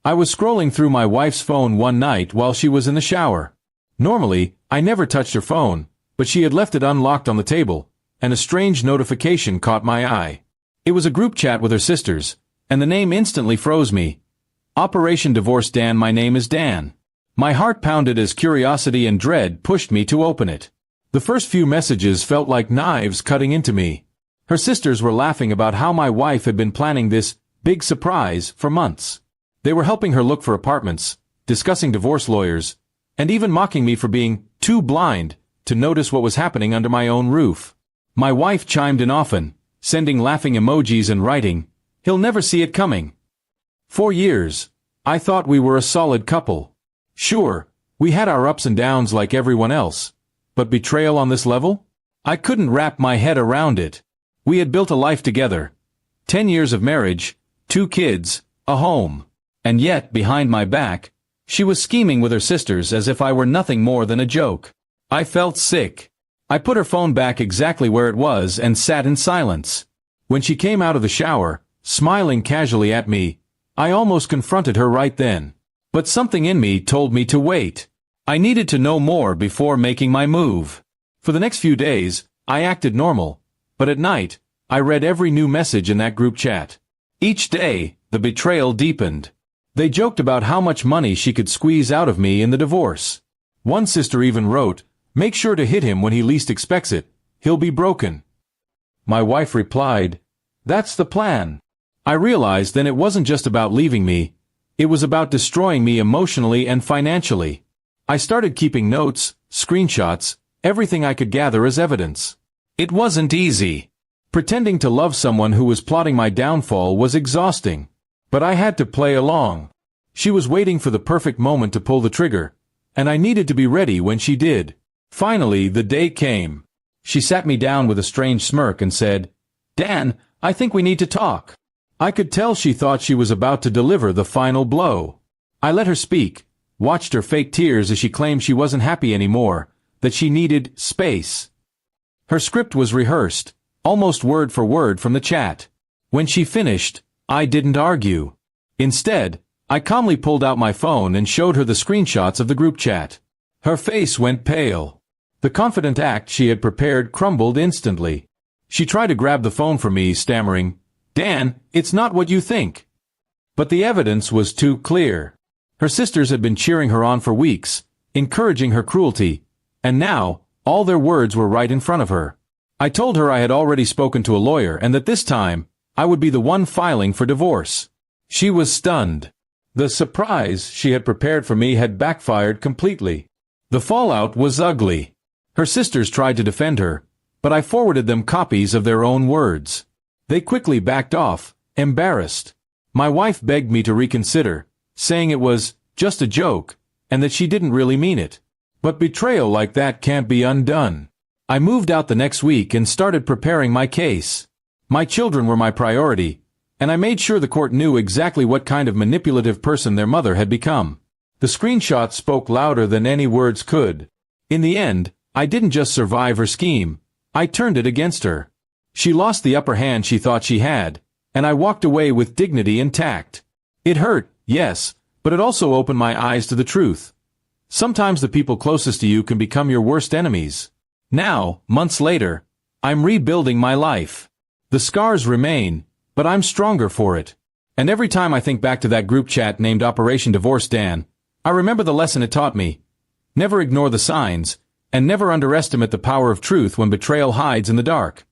I was scrolling through my wife's phone one night while she was in the shower. Normally, I never touched her phone, but she had left it unlocked on the table, and a strange notification caught my eye. It was a group chat with her sisters, and the name instantly froze me. Operation Divorce Dan. My name is Dan. My heart pounded as curiosity and dread pushed me to open it. The first few messages felt like knives cutting into me. Her sisters were laughing about how my wife had been planning this big surprise for months. They were helping her look for apartments, discussing divorce lawyers, and even mocking me for being too blind to notice what was happening under my own roof. My wife chimed in often, sending laughing emojis and writing, "He'll never see it coming." For years, I thought we were a solid couple. Sure, we had our ups and downs like everyone else, but betrayal on this level? I couldn't wrap my head around it. We had built a life together. 10 years of marriage, 2 kids, a home. And yet, behind my back, she was scheming with her sisters as if I were nothing more than a joke. I felt sick. I put her phone back exactly where it was and sat in silence. When she came out of the shower, smiling casually at me, I almost confronted her right then. But something in me told me to wait. I needed to know more before making my move. For the next few days, I acted normal, but at night, I read every new message in that group chat. Each day, the betrayal deepened. They joked about how much money she could squeeze out of me in the divorce. One sister even wrote, "Make sure to hit him when he least expects it. He'll be broken." My wife replied, "That's the plan." I realized then it wasn't just about leaving me. It was about destroying me emotionally and financially. I started keeping notes, screenshots, everything I could gather as evidence. It wasn't easy. Pretending to love someone who was plotting my downfall was exhausting. But I had to play along. She was waiting for the perfect moment to pull the trigger, and I needed to be ready when she did. Finally, the day came. She sat me down with a strange smirk and said, "Dan, I think we need to talk." I could tell she thought she was about to deliver the final blow. I let her speak, watched her fake tears as she claimed she wasn't happy anymore, that she needed space. Her script was rehearsed, almost word for word from the chat. When she finished, I didn't argue. Instead, I calmly pulled out my phone and showed her the screenshots of the group chat. Her face went pale. The confident act she had prepared crumbled instantly. She tried to grab the phone from me, stammering, "Dan, it's not what you think." But the evidence was too clear. Her sisters had been cheering her on for weeks, encouraging her cruelty, and now, all their words were right in front of her. I told her I had already spoken to a lawyer and that this time, I would be the one filing for divorce. She was stunned. The surprise she had prepared for me had backfired completely. The fallout was ugly. Her sisters tried to defend her, but I forwarded them copies of their own words. They quickly backed off, embarrassed. My wife begged me to reconsider, saying it was just a joke, and that she didn't really mean it. But betrayal like that can't be undone. I moved out the next week and started preparing my case. My children were my priority, and I made sure the court knew exactly what kind of manipulative person their mother had become. The screenshots spoke louder than any words could. In the end, I didn't just survive her scheme, I turned it against her. She lost the upper hand she thought she had, and I walked away with dignity and tact. It hurt, yes, but it also opened my eyes to the truth. Sometimes the people closest to you can become your worst enemies. Now, months later, I'm rebuilding my life. The scars remain, but I'm stronger for it. And every time I think back to that group chat named Operation Divorce Dan, I remember the lesson it taught me. Never ignore the signs, and never underestimate the power of truth when betrayal hides in the dark.